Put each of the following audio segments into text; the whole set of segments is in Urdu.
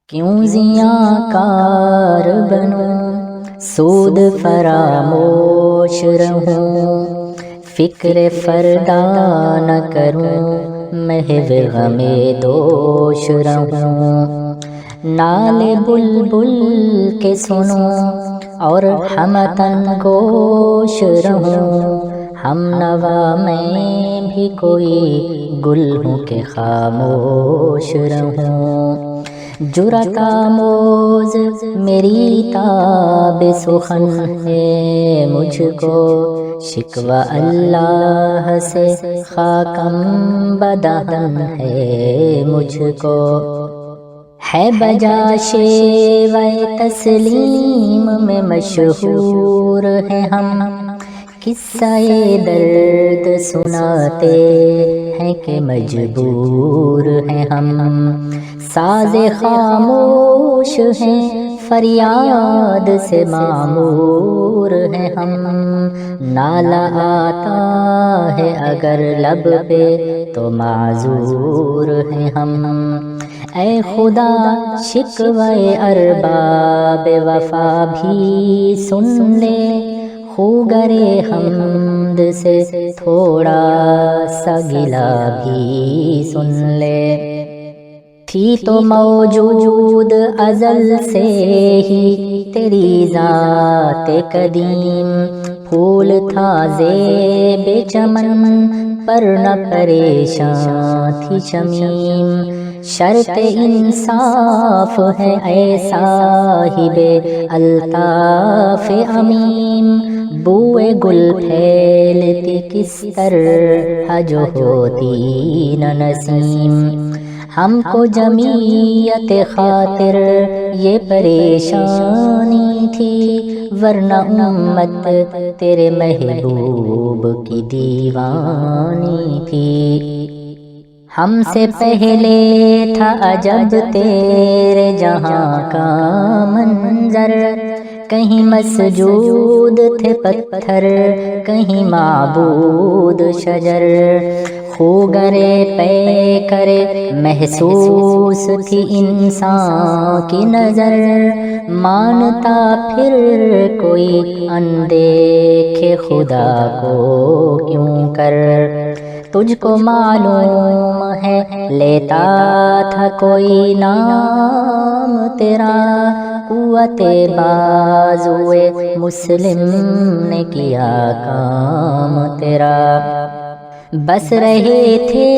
کیوں زیاں کار بنوں، سود فراموش رہوں، فکر فردا نہ کروں، محو غم دوش رہوں۔ نالے بلبل کے سنوں اور ہمتن گوش رہوں، ہم نوا میں بھی کوئی گل ہوں کہ خاموش رہوں۔ جرأت آموز میری تاب سخن ہے مجھ کو، شکوہ اللہ سے خاکم بدہن ہے مجھ کو۔ ہے بجا شیوہ تسلیم میں مشہور ہے ہم، قصہ درد سناتے ہیں کہ مجبور ہیں ہم۔ ساز خاموش ہیں فریاد سے معمور ہیں ہم، نالہ آتا ہے اگر لب پہ تو معذور ہیں ہم۔ اے خدا شکوہ ارباب وفا بھی سن لے، خوگر حمد سے تھوڑا سا گلہ بھی سن لے۔ تھی تو موجود ازل سے ہی تیری ذات قدیم، پھول تھا زیب چمن پر نہ پریشان تھی شمیم۔ شرط انصاف ہے اے صاحب الطاف عمیم، بوئے گل پھیلتی کس طرح جو ہوتی نہ نسیم۔ ہم کو جمعیت خاطر یہ پریشانی تھی، ورنہ امت تیرے محبوب کی دیوانی تھی۔ ہم سے پہلے تھا عجب تیرے جہاں کا منظر، کہیں مسجود تھے پتھر، کہیں معبود شجر۔ خوگرے پے کرے محسوس تھی انسان کی نظر، مانتا پھر کوئی اندیکھے خدا کو کیوں کر۔ تجھ کو معلوم ہے لیتا تھا کوئی نام تیرا، قوت بازوئے مسلم نے کیا کام تیرا۔ بس رہے تھے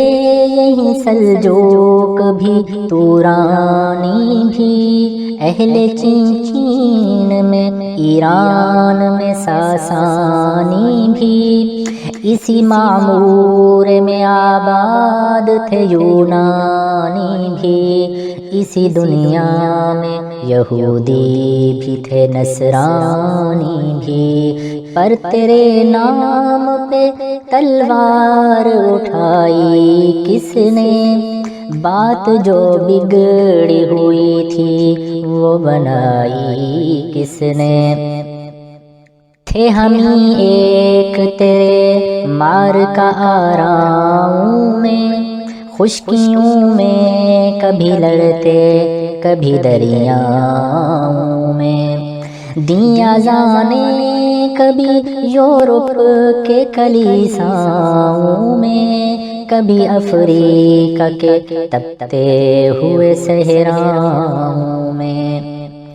یہیں سلجوق بھی تورانی بھی، اہل چین میں ایران میں ساسانی بھی، اسی معمور میں آباد تھے یونانی بھی، اسی دنیا میں یہودی بھی تھے نصرانی بھی۔ پر تیرے نام پہ تلوار اٹھائی کس نے، بات جو بگڑی ہوئی تھی وہ بنائی کس نے۔ تھے ہم ہی ایک تیرے مار کا آراؤں میں، خشکیوں میں کبھی لڑتے کبھی دریاؤں میں، دیں اذانیں کبھی یورپ کے کلیساؤں میں، کبھی افریقہ کے تپتے ہوئے صحراؤں میں۔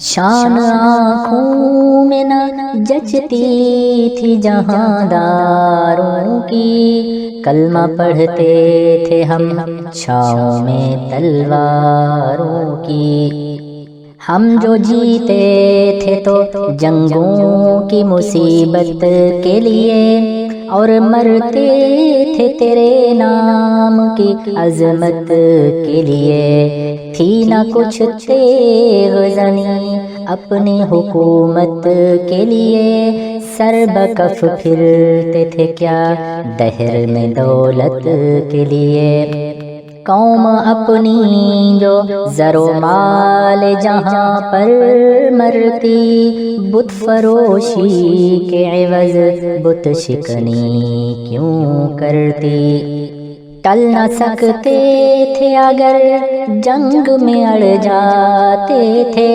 شان آنکھوں میں نہ جچتی تھی جہاں داروں کی، کلمہ پڑھتے تھے ہم چھاؤں میں تلواروں کی۔ ہم جو جیتے تھے تو جنگوں کی مصیبت کے لیے، اور مرتے تھے تیرے نام کی عظمت کے لیے۔ تھی نہ کچھ تیغ زنی اپنی حکومت کے لیے، سر بکف پھرتے تھے کیا دہر میں دولت کے لیے۔ قوم اپنی جو زر و مال جہاں پر مرتی، بت فروشی کے عوض بت شکنی کیوں کرتی۔ ٹل نہ سکتے تھے اگر جنگ میں اڑ جاتے تھے،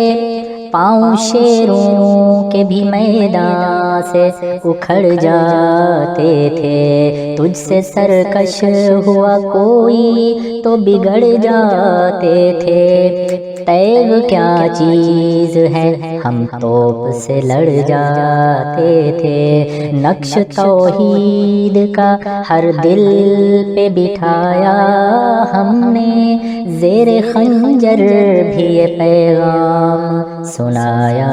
پاؤں شیروں کے بھی میدان سے اکھڑ جاتے تھے، تجھ سے سرکش ہوا کوئی تو بگڑ جاتے تھے، تیغ کیا چیز ہے ہم توپ سے لڑ جاتے تھے، نقش توحید کا ہر دل پہ بٹھایا ہم نے، زیر خنجر بھی یہ پیغام سنایا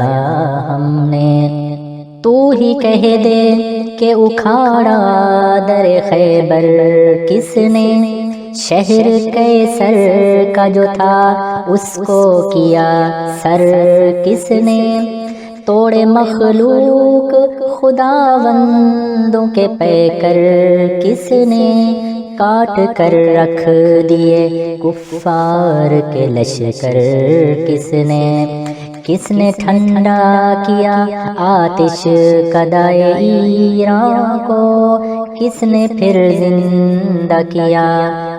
ہم نے، تو ہی کہہ دے کہ اکھاڑا در خیبر کس نے، شہر قیصر کا جو تھا اس کو کیا سر کس نے، توڑے مخلوق خداوندوں کے پیکر کس نے، کاٹ کر رکھ دیے کفار کے لشکر کس نے ٹھنڈا کیا آتش کدائے ایران کو، کس نے پھر زندہ کیا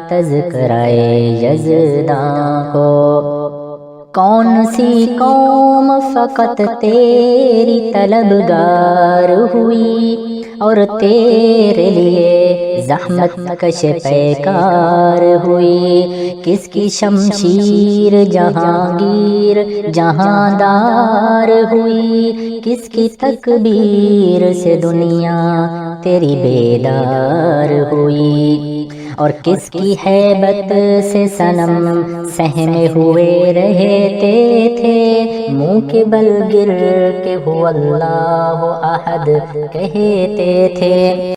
تذکرائے یزداں کو، کون سی قوم فقط تیری طلبگار ہوئی اور تیرے لیے زحمت کش پیکار ہوئی، کس کی شمشیر جہانگیر جہاندار ہوئی، کس کی تکبیر سے دنیا تیری بیدار ہوئی، اور کس کی ہیبت سے صنم سہمے ہوئے رہتے تھے، منہ کے بل گر کے هو اللہ احد کہتے تھے،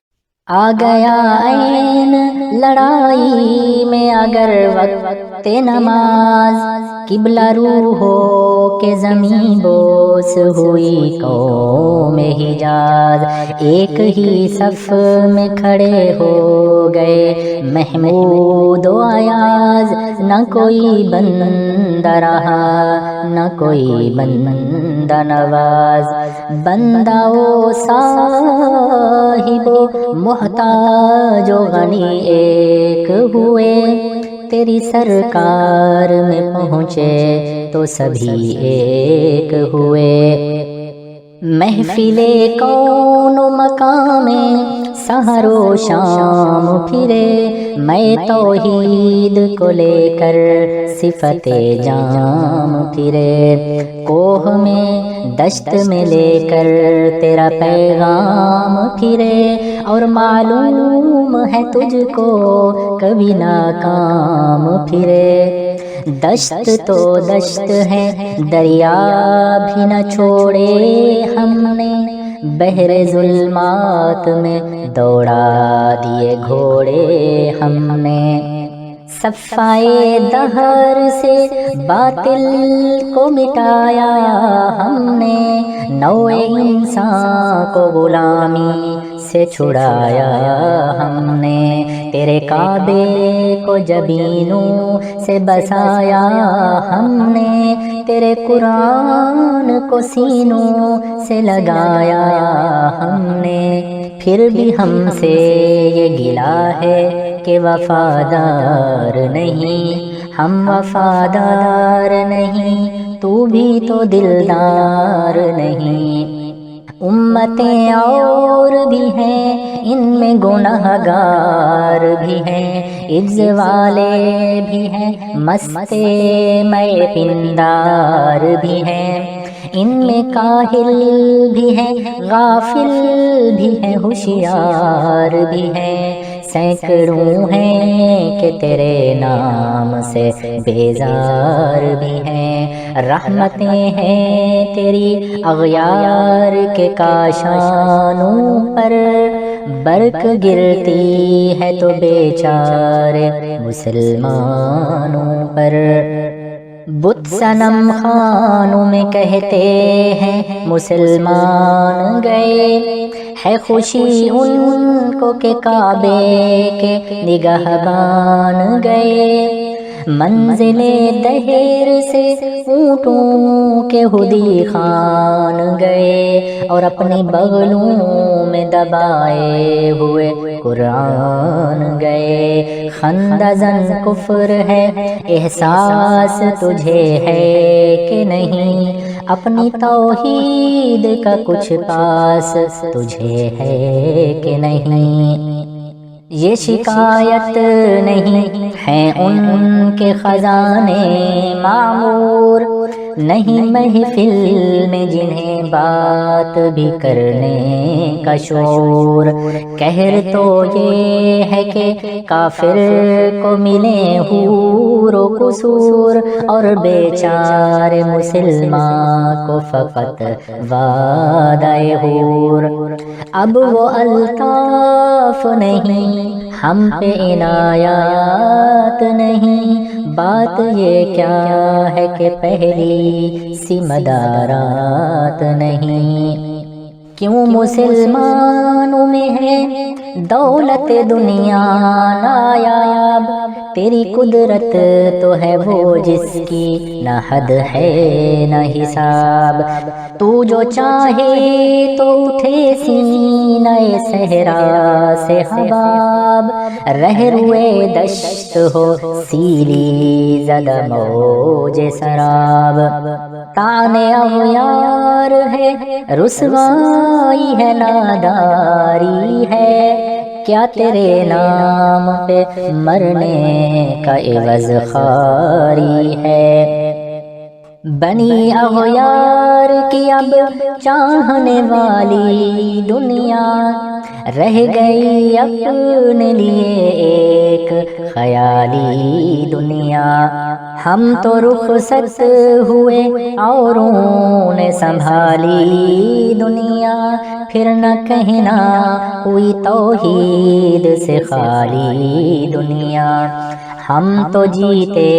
آ گیا عین لڑائی میں اگر وقت نماز، قبلہ رو ہو کے زمین بوس ہوئی قوم حجاز، ایک ہی صف میں کھڑے ہو گئے محمود و ایاز، نہ کوئی بندہ رہا نہ کوئی بندہ نواز، بندہ و صاحب و محتاج و غنی ایک ہوئے، تیری سرکار میں پہنچے تو سبھی ایک ہوئے، محفل کون و مقام سحر و شام پھرے، میں توحید کو لے کر صفت جام پھرے، کوہ میں دشت میں لے کر تیرا پیغام پھرے، اور معلوم ہے تجھ کو کبھی ناکام پھرے، دشت تو دشت ہے دریا بھی نہ چھوڑے ہم نے، بحر ظلمات میں دوڑا دیے گھوڑے ہم نے، صفائے دہر سے باطل کو مٹایا ہم نے، نوع انسان کو غلامی سے چھڑایا ہم نے، تیرے کعبے کو جبینوں سے بسایا ہم نے، تیرے قرآن کو سینوں سے لگایا ہم نے، پھر بھی ہم سے یہ گلہ ہے کہ وفادار نہیں، ہم وفادار نہیں، تو بھی تو دلدار نہیں، امتیں اور بھی ہیں ان میں گنہگار بھی ہیں، عجز والے بھی ہیں مستے میں پندار بھی ہیں، ان میں کاہل بھی ہیں غافل بھی ہیں ہوشیار بھی ہیں، سینکڑوں ہیں کہ تیرے نام سے بیزار بھی ہیں، رحمتیں ہیں تیری اغیار کے کاشانوں پر، برق گرتی ہے تو بیچارے مسلمانوں پر، بت صنم خانوں میں کہتے ہیں مسلمان گئے، ہے خوشی ان کو کہ کعبے کے نگہبان گئے، منزل دہر سے اونٹوں کے ہدی خان گئے اور اپنی بغلوں میں دبائے ہوئے قرآن گئے. خندزن کفر ہے احساس تجھے ہے کہ نہیں, اپنی توحید کا کچھ پاس تجھے ہے کہ نہیں. یہ شکایت نہیں ہیں ان کے خزانے معمور, نہیں محفل میں جنہیں بات بھی کرنے کا شعور. قہر تو یہ ہے کہ کافر کو ملے حور و قصور, اور بیچارے مسلمان کو فقط وعدہ حور. اب وہ الطاف نہیں ہم پہ عنایات نہیں, بات یہ کیا ہے کہ پہلی سی مدارات نہیں. کیوں مسلمانوں میں ہے دولت دنیا نایاب, تیری قدرت تو ہے وہ جس کی نہ حد ہے نہ حساب. تو جو چاہے تو اٹھے سینہ صحرا سے حباب, رہ روئے دشت ہو سیلی زدہ موج سراب. تانے اغیار ہے رسوائی ہے ناداری ہے, کیا تیرے نام پہ مرنے کا عوض خواری ہے. بنی اغیار کی اب چاہنے والی دنیا رہ گئی اپنے لیے ایک خیالی دنیا. ہم تو رخصت ہوئے اوروں نے سنبھالی دنیا, پھر نہ کہنا ہوئی توحید سے خالی دنیا. ہم تو جیتے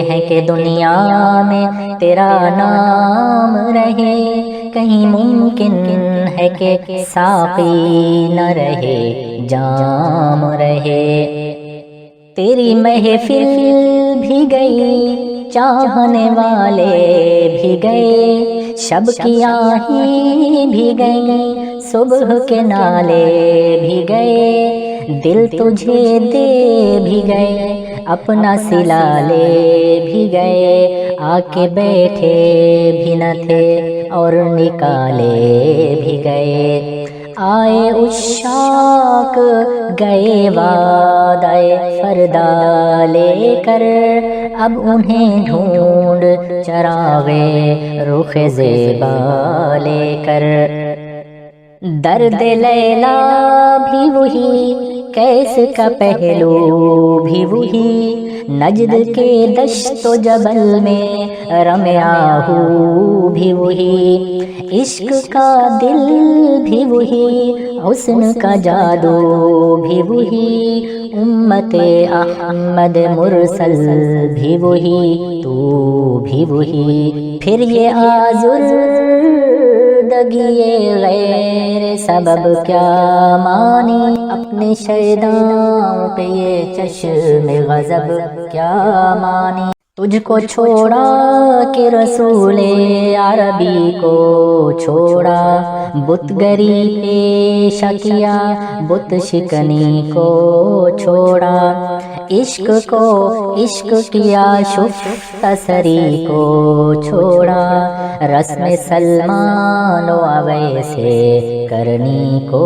ہیں کہ دنیا میں تیرا نام رہے, کہیں ممکن ہے کہ ساقی نہ رہے جام رہے. تیری محفل بھی گئی چاہنے والے بھی گئے, شب کی آہیں بھی گئی صبح کے نالے بھی گئے. دل تجھے دے بھی گئے اپنا سلا لے بھی گئے, آ کے بیٹھے بھی نہ تھے اور نکالے بھی گئے. آئے عشاق گئے وعدہ فردا لے کر, اب انہیں ڈھونڈ چراغے رخ زیبا لے کر. درد لیلا بھی وہی, کیس کا پہلو بھی وہی, نجد کے دشت و جبل میں رمیاہو بھی وہی. عشق کا دل بھی وہی, حسن کا جادو بھی وہی, امت احمد مرسل بھی وہی, تو بھی وہی. پھر یہ آزردگی غیر سبب کیا مانی, اپنے شیداں پہ یہ چشم غضب کیا مانی. تجھ کو چھوڑا کہ رسول عربی کو چھوڑا, بت گری پیشہ کیا بت شکنی کو چھوڑا. عشق کو عشق کیا شفت سری کو چھوڑا, رسم سلمان و اویس کرنی کو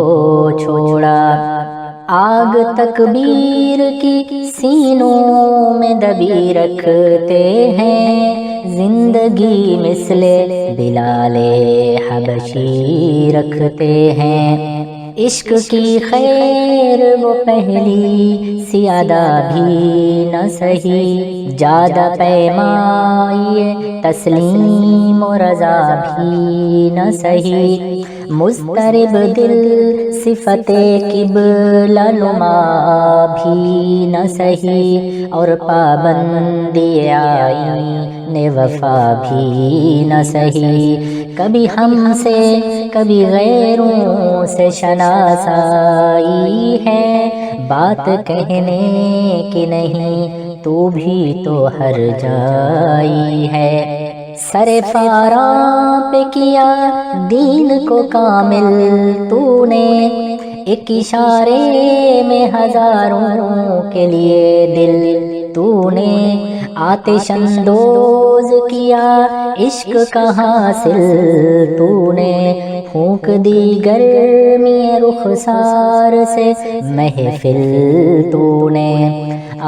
چھوڑا. آگ تکبیر کی سینوں میں دبی رکھتے ہیں, زندگی مثل بلال حبشی رکھتے ہیں. عشق کی خیر وہ پہلی سیادہ بھی نہ سہی, جادہ پیمائی تسلیم و رضا بھی نہ سہی. مضطرب دل صفت قبلہ نما بھی نہ سہی, اور پابندی آئین وفا بھی نہ سہی. کبھی ہم سے کبھی غیروں سے شناسائی ہے, بات کہنے کی نہیں تو بھی تو ہر جائی ہے، سر پاراں پہ کیا دین کو کامل تو نے، ایک اشارے میں ہزاروں کے لیے دل تو نے، آتش اندوز کیا عشق کا حاصل تو نے، پھونک دی گرمی رخسار سے محفل تو نے،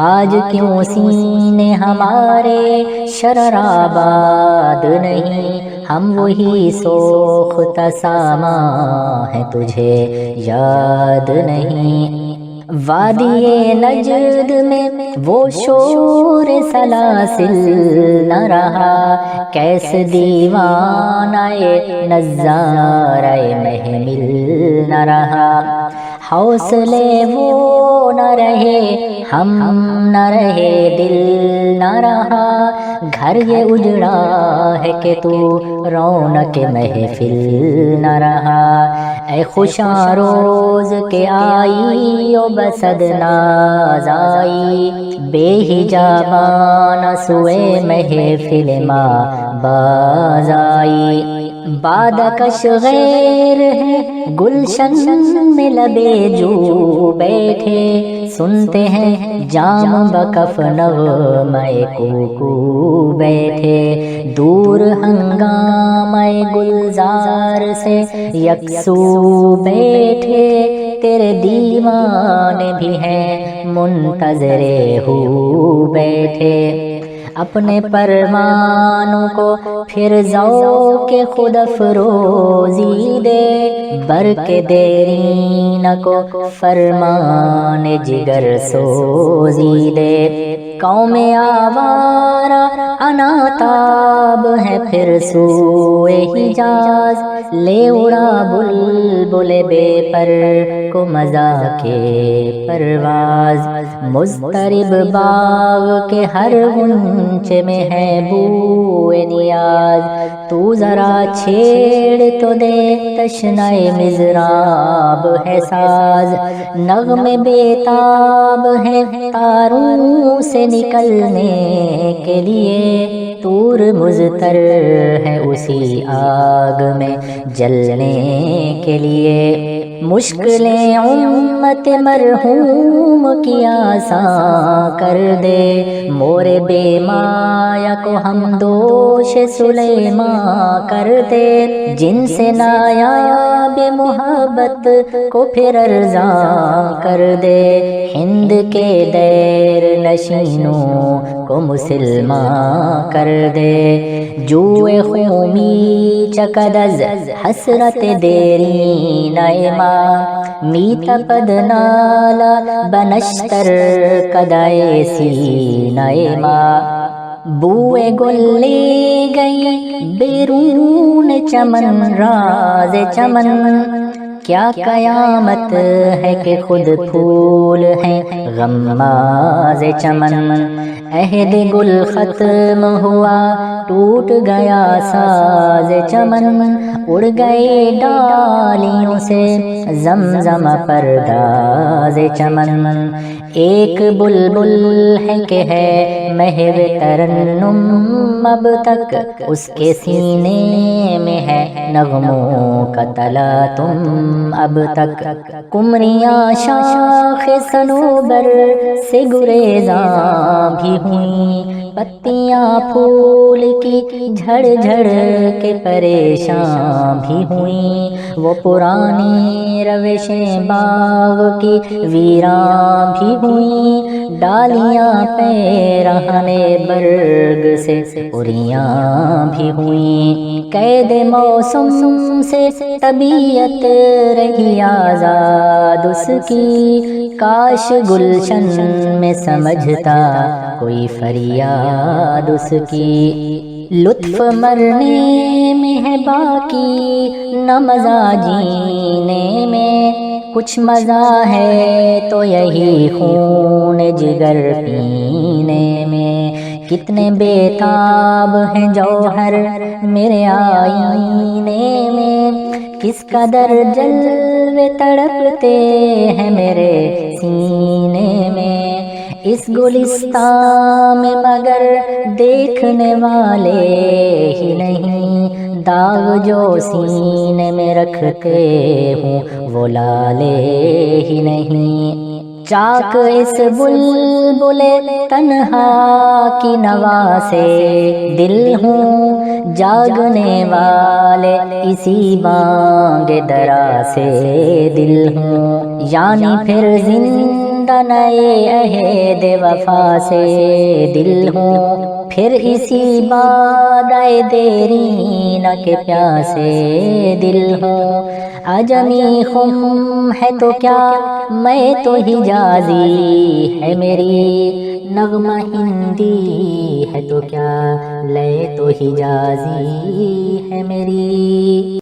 آج کیوں سینے ہمارے شرر آباد نہیں، ہم وہی سوختہ ساما ہے تجھے یاد نہیں، وادی نجد میں وہ شور سلاسل نہ رہا، کیس دیوانہ نظارہ محمل نہ رہا، حوصلے وہ نہ رہے ہم نہ رہے دل نہ رہا، گھر یہ اجڑا ہے کہ تو رونق محفل نہ رہا، اے خوشاں روز کے آئی و بسد ناز آئی، بے حجابانہ سوئے محفل ما باز آئی، بادکش غیر ہے گلشن میں لبے جو بیٹھے، سنتے ہیں جام بکف نغمہ کوکو بیٹھے، دور ہنگامہ گلزار سے یکسو بیٹھے، تیرے دیوانے بھی ہیں منتظر ہو بیٹھے، اپنے پروانوں کو پھر ذوق خود افروزی دے، برق دیرین کو فرمان جگر سوزی دے، قوم آوارہ اناتاب ہے پھر سوئے حجاز، لے اڑا بلبل بے پر کو مزا کے پرواز، مضطرب باغ کے ہر غنچے میں ہے بوئے نیاز، تو ذرا چھیڑ تو دے تشنۂ مضراب ہے ساز، نغمے بیتاب ہے تاروں سے نکلنے کے لیے، طور مضطر ہے اسی آگ میں جلنے کے لیے، مشکلیں امت مرحوم کی آسان کر دے، مورے بے مایا کو ہم دوش سلیمان کر دے، جن سے نایاب محبت کو پھر ارزاں کر دے، ہند کے دیر نشینوں کو مسلمان کر دے، جوئے خومی چکدز حسرت دیری نائمہ، میت پد نالا بنشتر کدائے سینہ ماں، بوئے گل لے گئی بیرون چمن راز چمن، کیا قیامت ہے کہ خود پھول ہیں غماز چمن، عہد گل ختم ہوا ٹوٹ گیا ساز چمن، اڑ گئے ڈالیوں سے زمزم پرداز چمن، ایک بلبل ہے کہ ہے محو ترنم اب تک، اس کے سینے میں ہے نغموں کا تلاطم اب تک، کمریاں شاخ صنوبر سے گریزاں بھی ہوئیں، پتیاں پھول کی جھڑ جھڑ کے پریشان بھی ہوئیں، وہ پرانی روشیں باغ کی ویراں بھی ہوئیں، ڈالیاں پیرہن برگ سے اریاں بھی ہوئیں، قید موسم سے طبیعت رہی آزاد اس کی، کاش گلشن میں سمجھتا کوئی فریاد اس کی، لطف مرنے میں ہے باقی نہ مزہ جینے میں، کچھ مزہ ہے تو یہی خون جگر پینے میں، کتنے بیتاب ہیں جوہر میرے آئینے میں، کس قدر جلوے تڑپتے ہیں میرے سینے میں، اس گلستان میں مگر دیکھنے والے ہی نہیں، داغ جو سینے میں رکھتے ہوں وہ لالے ہی نہیں۔ چاک اس بلبل تنہا کی نوا سے دل ہوں، جاگنے والے اسی بانگ درا سے دل ہوں، یعنی پھر زندہ نئے عہد وفا سے دل ہوں، پھر اسی بادئ دیرینہ کے پیاسے دل ہوں۔ عجمی خم ہے تو کیا میں تو حجازی ہے میری، نغمہ ہندی ہے تو کیا لے تو حجازی ہے میری۔